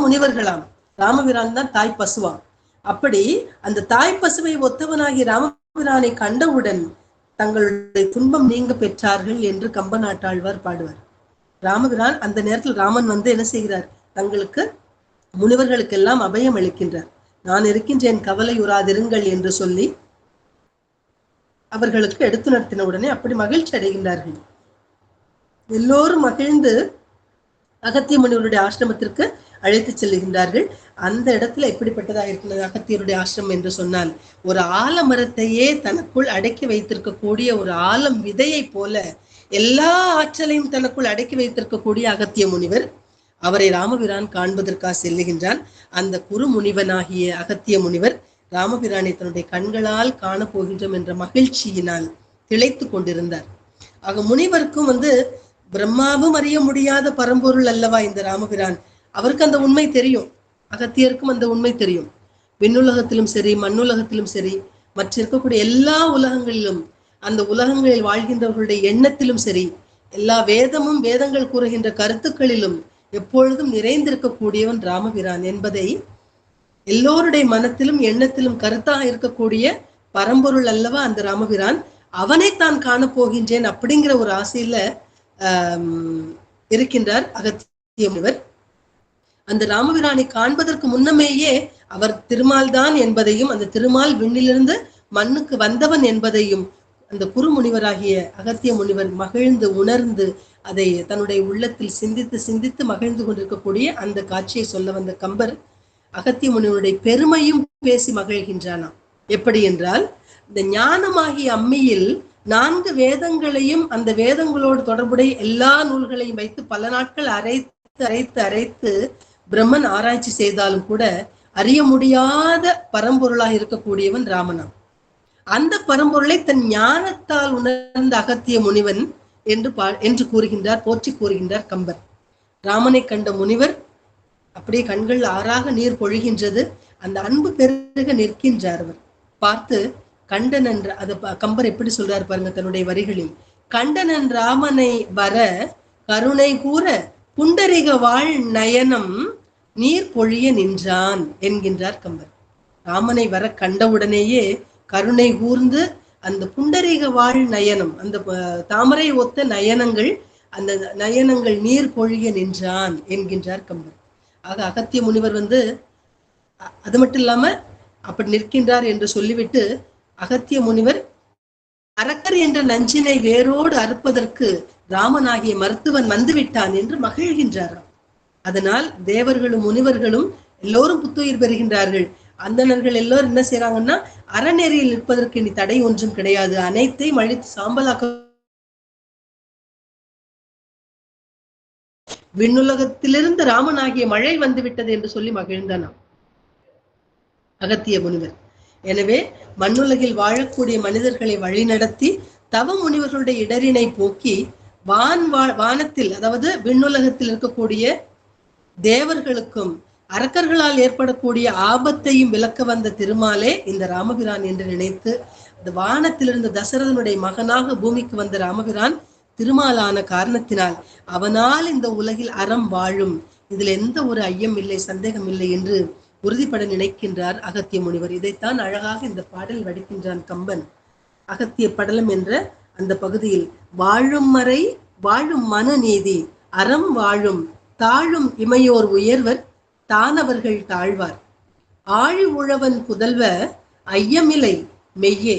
முனிவர்களாம், ராமபிரான் தான் தாய் பசுவாம். அப்படி அந்த தாய் பசுவை ஒத்தவனாகிய ராமபிரானை கண்டவுடன் தங்களுடைய துன்பம் நீங்க பெற்றார்கள் என்று கம்ப நாட்டாழ்வார் பாடுவார். ராமபிரான் அந்த நேரத்தில் ராமன் வந்து என்ன செய்கிறார், தங்களுக்கு முனிவர்களுக்கெல்லாம் அபயம் அளிக்கின்றார். நான் இருக்கின்றேன், கவலை உறாதிருங்கள் என்று சொல்லி அவர்களுக்கு எடுத்து நடத்தின உடனே அப்படி மகிழ்ச்சி அடைகின்றார்கள். எல்லோரும் மகிழ்ந்து அகத்திய முனிவருடைய ஆசிரமத்திற்கு அழைத்து செல்லுகின்றார்கள். அந்த இடத்துல எப்படிப்பட்டதாக இருக்கிறது அகத்தியருடைய ஆசிரமம் என்று சொன்னால், ஒரு ஆலமரத்தையே தனக்குள் அடக்கி வைத்திருக்கக்கூடிய ஒரு ஆலம் விதையை போல எல்லா ஆற்றலையும் தனக்குள் அடக்கி வைத்திருக்கக்கூடிய அகத்திய முனிவர். அவரை ராமபிரான் காண்பதற்காக செல்லுகின்றான். அந்த குரு முனிவனாகிய அகத்திய முனிவர் ராமபிரானை தன்னுடைய கண்களால் காணப்போகின்றோம் என்ற மகிழ்ச்சியினால் திளைத்து கொண்டிருந்தார். ஆக முனிவருக்கும் வந்து பிரம்மாவும் அறிய முடியாத பரம்பொருள் அல்லவா இந்த ராமபிரான். அவருக்கு அந்த உண்மை தெரியும், அகத்தியருக்கும் அந்த உண்மை தெரியும். விண்ணுலகத்திலும் சரி, மண்ணுலகத்திலும் சரி, மற்ற இருக்கக்கூடிய எல்லா உலகங்களிலும், அந்த உலகங்களில் வாழ்கின்றவர்களுடைய எண்ணத்திலும் சரி, எல்லா வேதமும் வேதங்கள் கூறுகின்ற கருத்துக்களிலும் எப்பொழுதும் நிறைந்திருக்கக்கூடியவன் ராமபிரான் என்பதை எல்லோருடைய மனத்திலும் எண்ணத்திலும் கருத்தாக இருக்கக்கூடிய பரம்பொருள் அல்லவா அந்த ராமபிரான். அவனை தான் காணப்போகின்றேன் அப்படிங்கிற ஒரு ஆசையில இருக்கின்றார் அகத்திய முனிவர். அந்த ராமபிரானை காண்பதற்கு முன்னமேயே அவர் திருமால் தான் என்பதையும், அந்த திருமால் விண்ணிலிருந்து மண்ணுக்கு வந்தவன் என்பதையும் அந்த குரு முனிவராகிய அகத்திய முனிவர் மகிழ்ந்து உணர்ந்து அதை தன்னுடைய உள்ளத்தில் சிந்தித்து சிந்தித்து மகிழ்ந்து கொண்டிருக்கக்கூடிய அந்த காட்சியை சொல்ல வந்த கம்பர் அகத்திய முனிவருடைய பெருமையும் பேசி மகிழ்கின்றானாம். எப்படி என்றால், இந்த ஞானமாகிய அம்மியில் 4 வேதங்களையும் அந்த வேதங்களோடு தொடர்புடைய எல்லா நூல்களையும் வைத்து பல நாட்கள் அரைத்து அரைத்து அரைத்து பிரம்மன் ஆராய்ச்சி செய்தாலும் கூட அறிய முடியாத பரம்பொருளாக இருக்கக்கூடியவன் ராமனாம். அந்த பரம்பொருளை தன் ஞானத்தால் உணர்ந்த அகத்திய முனிவன் என்று கூறுகின்றார், போற்றி கூறுகின்றார் கம்பர். ராமனை கண்ட முனிவர் அப்படியே கண்கள் ஆறாக நீர் பொழிகின்றது. அந்த அன்பு பெருக நிற்கின்றார். அவர் பார்த்து கண்டனன், அதை கம்பர் எப்படி சொல்றாரு பாருங்க தன்னுடைய வரிகளில். கண்டனன் ராமனை வர கருணை கூற புண்டரிக வாழ் நயனம் நீர் பொழிய நின்றான் என்கின்றார் கம்பர். ராமனை வர கண்டவுடனேயே கருணை கூர்ந்து அந்த புண்டரிக வாழ் நயனம், அந்த தாமரை ஒத்த நயனங்கள், அந்த நயனங்கள் நீர் பொழிய நின்றான் என்கின்றார் கம்பர். ஆக அகத்திய முனிவர் வந்து அது மட்டும் இல்லாம அப்படி நிற்கின்றார் என்று சொல்லிவிட்டு அகத்திய முனிவர் அரக்கர் என்ற நஞ்சினை வேரோடு அறுப்பதற்கு ராமனாகிய மருத்துவன் வந்துவிட்டான் என்று மகிழ்கின்றாராம். அதனால் தேவர்களும் முனிவர்களும் எல்லோரும் புத்துயிர் பெறுகின்றார்கள். அந்தணர்கள் எல்லோரும் என்ன செய்யறாங்கன்னா, அறநெறியில் நிற்பதற்கு இனி தடை ஒன்றும் கிடையாது, அனைத்தையும் அழித்து சாம்பலாக்க, விண்ணுலகத்திலிருந்து ராமனாகிய மழை வந்துவிட்டது என்று சொல்லி மகிழ்ந்தானாம் அகத்திய முனிவர். எனவே மண்ணுலகில் வாழக்கூடிய மனிதர்களை வழிநடத்தி தவ முனிவர்களுடைய இடரினை போக்கி வானத்தில், அதாவது விண்ணுலகத்தில் இருக்கக்கூடிய தேவர்களுக்கும் அரக்கர்களால் ஏற்படக்கூடிய ஆபத்தையும் விளக்க வந்த திருமாலே இந்த ராமபிரான் என்று நினைத்து, இந்த வானத்திலிருந்து தசரதனுடைய மகனாக பூமிக்கு வந்த ராமபிரான் திருமாலான காரணத்தினால் அவனால் இந்த உலகில் அறம் வாழும், இதில் எந்த ஒரு ஐயம் இல்லை, சந்தேகம் இல்லை என்று உறுதிப்பட நினைக்கின்றார் அகத்திய முனிவர். இதைத்தான் அழகாக இந்த பாடல் வடிக்கின்றான் கம்பன். அகத்திய படலம் என்ற அந்த பகுதியில் வாழும் மறை வாழும் மன நீதி அறம் வாழும் தாழும் இமையோர் உயர்வர் தானவர்கள் தாழ்வார் ஆழி உழவன் புதல்வ ஐயமில்லை மெய்யே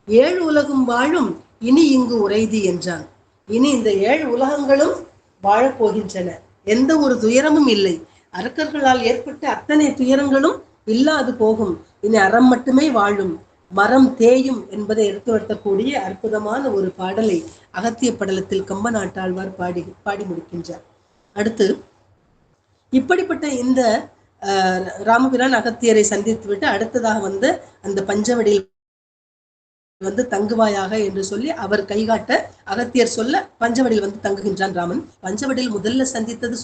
ஏழு உலகும் வாழும் இனி இங்கு உரைதி என்றான். இனி இந்த 7 உலகங்களும் வாழப்போகின்றன, எந்த ஒரு துயரமும் இல்லை, அரக்கர்களால் ஏற்பட்ட அத்தனை துயரங்களும் இல்லாது போகும், இனி அறம் மட்டுமே வாழும், மரம் தேயும் என்பதை எடுத்துரைக்கக்கூடிய அற்புதமான ஒரு பாடலை அகத்திய படலத்தில் கம்பநாட்டாழ்வார் பாடி முடிக்கின்றார். அடுத்து இப்படிப்பட்ட இந்த ராமபிரான் அகத்தியரை சந்தித்து விட்டு அடுத்ததாக வந்து அந்த பஞ்சவடியில் வந்து தங்குவாயாக என்று சொல்லி அவர் கைகாட்ட அகத்தியர் சொல்ல பஞ்சவடியில் வந்து தங்குகின்றான் ராமன். பஞ்சவடியில் முதல்ல சந்தித்தது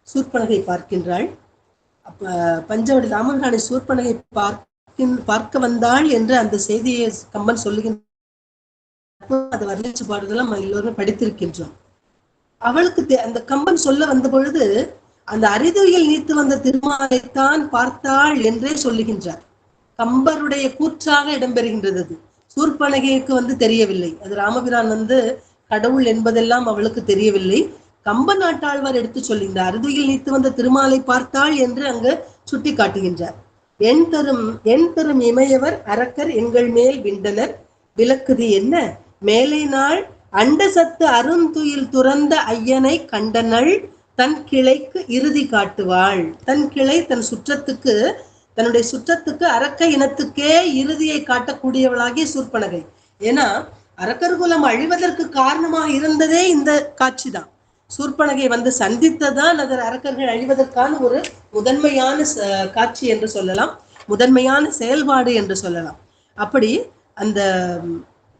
சூர்பனகை பார்க்கின்றாள். பஞ்சவடி ராமன்கானை சூர்பனகை பார்க்க வந்தாள் என்று அந்த செய்தியை கம்பன் சொல்லுகின்ற அதை வர்ணிச்சு பாடுதெல்லாம் எல்லோருமே படித்திருக்கின்றோம். அவளுக்கு அந்த கம்பன் சொல்ல வந்த பொழுது அந்த அரிதுயில் நீத்து வந்த திருமாலைத்தான் பார்த்தாள் என்றே சொல்லுகின்றார். கம்பருடைய கூற்றாக இடம்பெறுகின்றது. அது சூர்பனகைக்கு வந்து தெரியவில்லை, அது ராமபிரான் வந்து கடவுள் என்பதெல்லாம் அவளுக்கு தெரியவில்லை. கம்ப நாட்டாழ்வார் எடுத்து சொல்லுகின்றார், அரிதுயில் நீத்து வந்த திருமாலை பார்த்தாள் என்று அங்கு சுட்டி காட்டுகின்றார். என் தரும் இமையவர் அரக்கர் எங்கள் மேல் விண்டனர் விளக்குது என்ன மேலை நாள் அண்ட சத்து அருந்துயில் துறந்த ஐயனை கண்டனள் தன் கிளைக்கு இறுதி காட்டுவாள். தன் கிளை தன்னுடைய சுற்றத்துக்கு அரக்க இனத்துக்கே இறுதியை காட்டக்கூடியவளாகிய சூர்பனகை. ஏன்னா அரக்கர் குலம் அழிவதற்கு காரணமாக இருந்ததே இந்த காட்சி தான். சூர்பனகை வந்து சந்தித்ததான் அதர் அரக்கர்கள் அழிவதற்கான ஒரு முதன்மையான காட்சி என்று சொல்லலாம், முதன்மையான செயல்பாடு என்று சொல்லலாம். அப்படி அந்த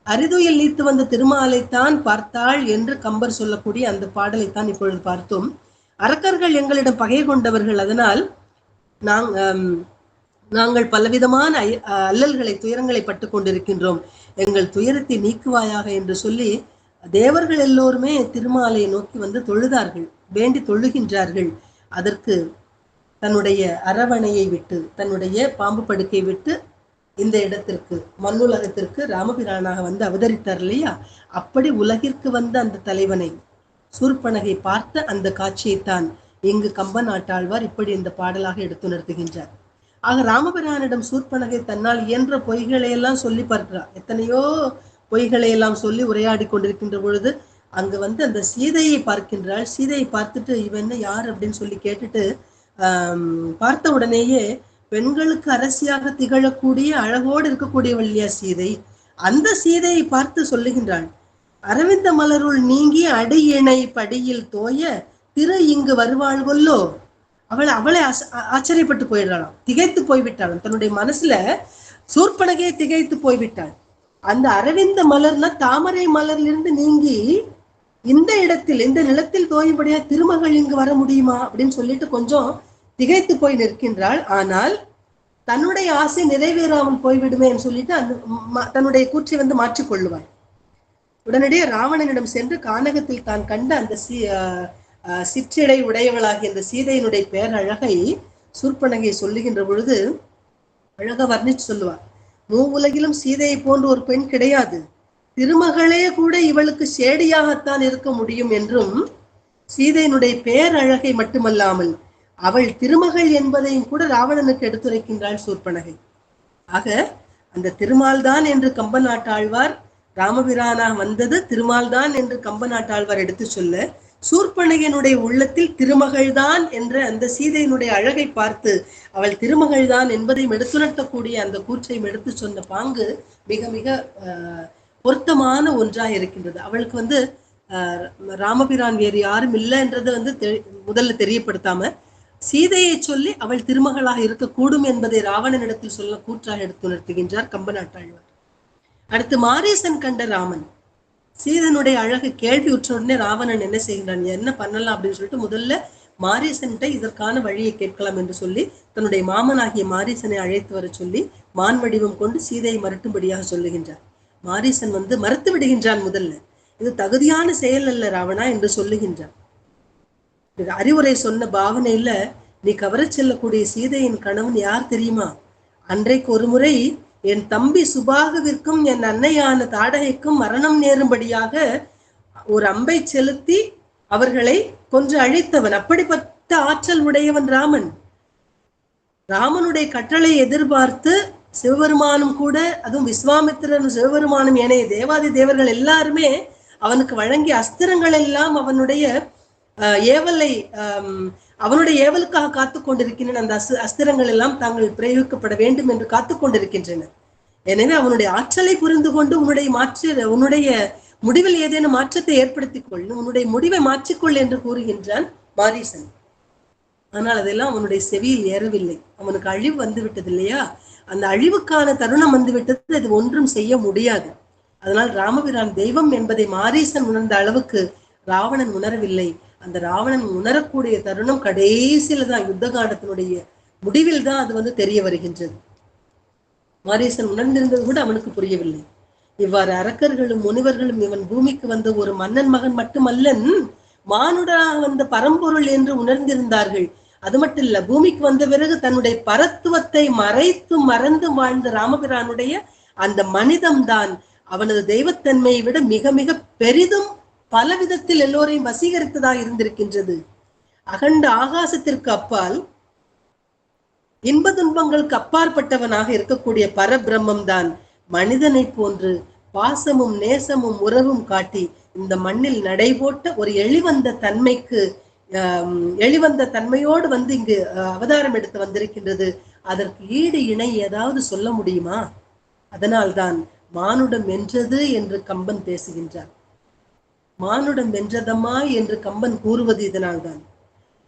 அரிதுயில் நீத்து வந்த திருமாலைத்தான் பார்த்தாள் என்று கம்பர் சொல்லக்கூடிய அந்த பாடலைத்தான் இப்பொழுது பார்த்தோம். அரக்கர்கள் எங்களிடம் பகை கொண்டவர்கள், அதனால் நாங்கள் பலவிதமான அல்லல்களை துயரங்களை பட்டு கொண்டிருக்கின்றோம், எங்கள் துயரத்தை நீக்குவாயாக என்று சொல்லி தேவர்கள் எல்லோருமே திருமாலை நோக்கி வந்து தொழுதார்கள், வேண்டி தொழுகின்றார்கள். அதற்கு தன்னுடைய அரவணையை விட்டு, தன்னுடைய பாம்பு படுக்கை விட்டு இந்த இடத்திற்கு மண்ணுலகத்திற்கு ராமபிரானாக வந்து அவதரித்தார் இல்லையா, அப்படி உலகிற்கு வந்த அந்த தலைவனை சூர்பனகை பார்த்த அந்த காட்சியைத்தான் இங்கு கம்ப நாட்டாழ்வார் இப்படி இந்த பாடலாக எடுத்து நிறுத்துகின்றார். ஆக ராமபிரானிடம் சூர்பனகை தன்னால் இயன்ற பொய்களை எல்லாம் சொல்லி பார்க்கிறார். எத்தனையோ பொய்களை எல்லாம் சொல்லி உரையாடி கொண்டிருக்கின்ற பொழுது அங்கு வந்து அந்த சீதையை பார்க்கின்றாள். சீதையை பார்த்துட்டு இவன் என்ன யார் அப்படின்னு சொல்லி கேட்டுட்டு பார்த்த உடனேயே பெண்களுக்கு அரசியாக திகழக்கூடிய அழகோடு இருக்கக்கூடியவள் இல்லையா சீதை, அந்த சீதையை பார்த்து சொல்லுகின்றாள், அரவிந்த மலருள் நீங்கி அடியிணை படியில் தோய திரு இங்கு வருவாள் கொல்லோ. அவளை ஆச்சரியப்பட்டு போயிடுறாளாம், திகைத்து போய்விட்டாள். தன்னுடைய மனசுல சூர்பனகையை திகைத்து போய்விட்டாள். அந்த அரவிந்த மலர்னா தாமரை மலர்லிருந்து நீங்கி இந்த இடத்தில் இந்த நிலத்தில் தோயும்படியா திருமகள் இங்கு வர முடியுமா அப்படின்னு சொல்லிட்டு கொஞ்சம் திகைத்து போய் நிற்கின்றாள். ஆனால் தன்னுடைய ஆசை நிறைவேறாமல் போய்விடுமே என்று சொல்லிட்டு அந்த தன்னுடைய கூற்றை வந்து மாற்றிக்கொள்ளுவாள். உடனடியே ராவணனிடம் சென்று கானகத்தில் தான் கண்ட அந்த சிற்றிடை உடையவளாகிய அந்த சீதையினுடைய பேரழகை சூர்பனகை சொல்லுகின்ற பொழுது அழகா வர்ணிச்சு சொல்லுவார். மூவுலகிலும் சீதையை போன்ற ஒரு பெண் கிடையாது, திருமகளே கூட இவளுக்கு சேடியாகத்தான் இருக்க முடியும் என்றும், சீதையினுடைய பேரழகை மட்டுமல்லாமல் அவள் திருமகள் என்பதையும் கூட ராவணனுக்கு எடுத்துரைக்கின்றாள் சூர்பனகை. ஆக அந்த திருமால் தான் என்று கம்ப நாட்டாழ்வார், ராமபிரானா வந்தது திருமால் தான் என்று கம்ப நாட்டாழ்வார் எடுத்து சொல்ல, சூர்பனகையினுடைய உள்ளத்தில் திருமகள்தான் என்ற அந்த சீதையினுடைய அழகை பார்த்து அவள் திருமகள்தான் என்பதையும் எடுத்துணர்த்தக்கூடிய அந்த கூற்றையும் எடுத்து சொன்ன பாங்கு மிக மிக பொருத்தமான ஒன்றாக இருக்கின்றது. அவளுக்கு ராமபிரான் வேறு யாரும் இல்லைன்றதை முதல்ல தெரியப்படுத்தாம சீதையை சொல்லி அவள் திருமகளாக இருக்கக்கூடும் என்பதை ராவணனிடத்தில் சொல்ல கூற்றாக எடுத்துணர்த்துகின்றார் கம்பநாட்டாழ்வார். அடுத்து மாரீசன் கண்ட ராமன். சீதனுடைய அழகு கேள்வி உற்ற உடனே ராவணன் என்ன செய்கின்றான், என்ன பண்ணலாம் அப்படின்னு சொல்லிட்டு முதல்ல மாரீசன்கிட்ட இதற்கான வழியை கேட்கலாம் என்று சொல்லி தன்னுடைய மாமனாகிய மாரீசனை அழைத்து வர சொல்லி மான் வடிவம் கொண்டு சீதையை மறுட்டும்படியாக சொல்லுகின்றார். மாரீசன் மறுத்து விடுகின்றான். முதல்ல இது தகுதியான செயல் அல்ல ராவணா என்று சொல்லுகின்றான். அறிவுரை சொன்ன பாவனையில, நீ கவரச் செல்லக்கூடிய சீதையின் கணவன் யார் தெரியுமா? அன்றைக்கு ஒரு முறை என் தம்பி சுபாகுவிற்கும் என் அன்னையான தாடகைக்கும் மரணம் நேரும்படியாக ஒரு அம்பை செலுத்தி அவர்களை கொன்று அழித்தவன். அப்படிப்பட்ட ஆற்றல் உடையவன் ராமன். ராமனுடைய கட்டளை எதிர்பார்த்து சிவபெருமானும் கூட, அதுவும் விஸ்வாமித்திரன் சிவபெருமானும் ஏனைய தேவாதி தேவர்கள் எல்லாருமே அவனுக்கு வழங்கிய அஸ்திரங்கள் எல்லாம் அவனுடைய ஏவலுக்காக காத்து கொண்டிருக்கின்றன. அந்த அஸ்திரங்கள் எல்லாம் தாங்கள் பிரயோகிக்கப்பட வேண்டும் என்று காத்து கொண்டிருக்கின்றன. எனவே அவனுடைய ஆற்றலை புரிந்து கொண்டு உன்னுடைய முடிவில் ஏதேனும் மாற்றத்தை ஏற்படுத்திக் கொள், உன்னுடைய முடிவை மாற்றிக்கொள் என்று கூறுகின்றான் மாரீசன். ஆனால் அதெல்லாம் அவனுடைய செவியில் ஏறவில்லை. அவனுக்கு அழிவு வந்து விட்டது இல்லையா? அந்த அழிவுக்கான தருணம் வந்துவிட்டது. அது ஒன்றும் செய்ய முடியாது. அதனால் ராமபிரான் தெய்வம் என்பதை மாரீசன் உணர்ந்த அளவுக்கு ராவணன் உணரவில்லை. அந்த ராவணன் உணரக்கூடிய தருணம் கடைசியில தான், யுத்த காண்டத்தினுடைய முடிவில் தான் அது தெரிய வருகின்றது. மாரீசன் உணர்ந்திருந்தது கூட அவனுக்கு புரியவில்லை. இவ்வாறு அரக்கர்களும் முனிவர்களும் இவன் பூமிக்கு வந்த ஒரு மன்னன் மகன் மட்டுமல்லன், மானுடராக வந்த பரம்பொருள் என்று உணர்ந்திருந்தார்கள். அது மட்டும் இல்ல, பூமிக்கு வந்த பிறகு தன்னுடைய பரத்துவத்தை மறந்து வாழ்ந்த ராமபிரானுடைய அந்த மனிதம்தான் அவனது தெய்வத்தன்மையை விட மிக மிக பெரிதும் பல விதத்தில் எல்லோரையும் வசீகரித்ததாக இருந்திருக்கின்றது. அகண்ட ஆகாசத்திற்கு அப்பால் இன்ப துன்பங்களுக்கு அப்பாற்பட்டவனாக இருக்கக்கூடிய பரபிரம்மம் தான் மனிதனை போன்று பாசமும் நேசமும் உறவும் காட்டி இந்த மண்ணில் நடைபோட்ட ஒரு எளிவந்த தன்மையோடு இங்கு அவதாரம் எடுத்து வந்திருக்கின்றது. அதற்கு ஈடு இணை ஏதாவது சொல்ல முடியுமா? அதனால்தான் மானுடம் வென்றது என்று கம்பன் பேசுகின்றார். மானுடம் வென்றதம்மா என்று கம்பன் கூறுவது இதனால்தான்.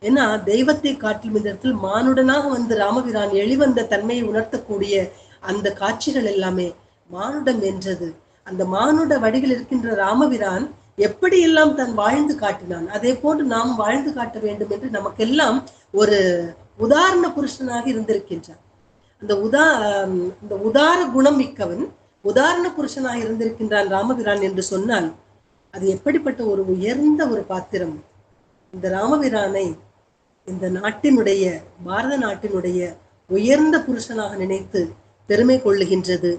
ஏன்னா தெய்வத்தை காட்டிலும் இந்த இடத்தில் மானுடனாக ராமபிரான் எளிவந்த தன்மையை உணர்த்தக்கூடிய அந்த காட்சிகள் எல்லாமே மானுடம் வென்றது. அந்த மானுட வடிவில் இருக்கின்ற ராமபிரான் எப்படியெல்லாம் தான் வாழ்ந்து காட்டினான், அதே போன்று நாம் வாழ்ந்து காட்ட வேண்டும் என்று நமக்கெல்லாம் ஒரு உதாரண புருஷனாக இருந்திருக்கின்றான். அந்த உதார குணம் மிக்கவன் உதாரண புருஷனாக இருந்திருக்கின்றான் ராமபிரான் என்று சொன்னால் அது எப்படிப்பட்ட ஒரு உயர்ந்த ஒரு பாத்திரம். இந்த ராமபிரானை இந்த நாட்டினுடைய, பாரத நாட்டினுடைய உயர்ந்த புருஷனாக நினைத்து பெருமை கொள்ளுகின்றது.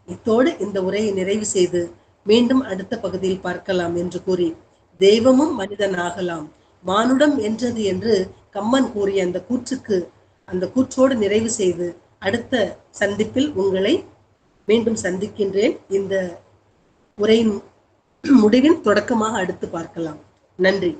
இத்தோடு இந்த உரையை நிறைவு செய்து மீண்டும் அடுத்த பகுதியில் பார்க்கலாம் என்று கூறி, தெய்வமும் மனிதன் ஆகலாம், மானுடம் என்றது என்று கம்மன் கூறிய அந்த கூற்றோடு நிறைவு செய்து அடுத்த சந்திப்பில் உங்களை மீண்டும் சந்திக்கின்றேன். இந்த உரையின் முடிவின் தொடக்கமாக அடுத்து பார்க்கலாம். நன்றி.